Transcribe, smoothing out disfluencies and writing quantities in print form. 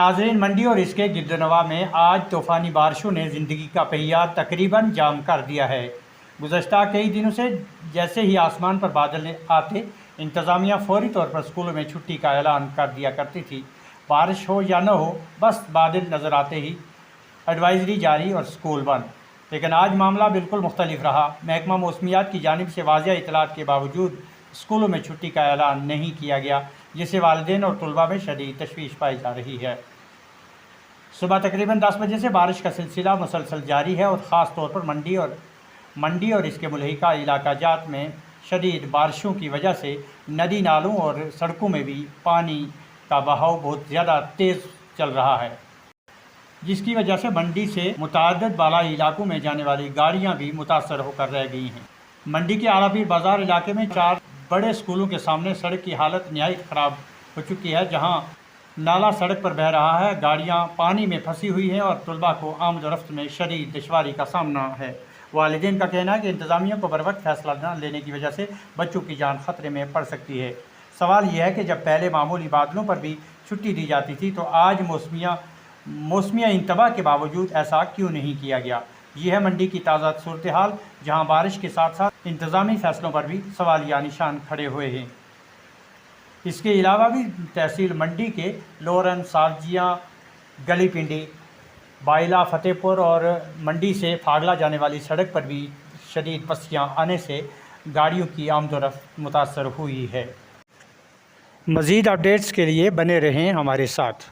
नाज़रीन, मंडी और इसके गिरदनवा में आज तूफ़ानी बारिशों ने ज़िंदगी का पहिया तकरीबन जाम कर दिया है। गुज़श्ता कई दिनों से जैसे ही आसमान पर बादल आते, इंतज़ामिया फ़ौरी तौर पर स्कूलों में छुट्टी का ऐलान कर दिया करती थी। बारिश हो या न हो, बस बादल नज़र आते ही एडवाइज़री जारी और स्कूल बंद। लेकिन आज मामला बिल्कुल मुख्तलिफ रहा। महकमा मौसमियात की जानिब से वाज़िया इतलात के बावजूद स्कूलों में छुट्टी का ऐलान नहीं किया गया, जिससे वालिदैन और तलबा में शदीद तशवीश पाई जा रही है। सुबह तकरीबन 10 बजे से बारिश का सिलसिला मुसलसल जारी है और ख़ास तौर पर मंडी और इसके मुल्हिका इलाका जात में शदीद बारिशों की वजह से नदी नालों और सड़कों में भी पानी का बहाव बहुत ज़्यादा तेज़ चल रहा है, जिसकी वजह से मंडी से मुतअद्दिद बालाई इलाकों में जाने वाली गाड़ियां भी मुतासर होकर रह गई हैं। मंडी के आलापीर बाज़ार इलाके में 4 बड़े स्कूलों के सामने सड़क की हालत निहायत ख़राब हो चुकी है, जहां नाला सड़क पर बह रहा है, गाड़ियां पानी में फंसी हुई हैं और तलबा को आमद व रफ्त में शदीद दुश्वारी का सामना है। वालिदैन का कहना है कि इंतज़ामिया को बरवक्त फैसला न लेने की वजह से बच्चों की जान ख़तरे में पड़ सकती है। सवाल यह है कि जब पहले मामूली बादलों पर भी छुट्टी दी जाती थी, तो आज मौसमिया इंतबा के बावजूद ऐसा क्यों नहीं किया गया। ये है मंडी की ताज़ा सूरत हाल, जहाँ बारिश के साथ साथ इंतज़ामी फ़ैसलों पर भी सवालिया निशान खड़े हुए हैं। इसके अलावा भी तहसील मंडी के लोरन, सारजिया, गली पिंडी, बाइला, फतेहपुर और मंडी से फागला जाने वाली सड़क पर भी शदीद पस्तियाँ आने से गाड़ियों की आमदोरफ्त मुतासर हुई है। मज़ीद अपडेट्स के लिए बने रहें हमारे साथ।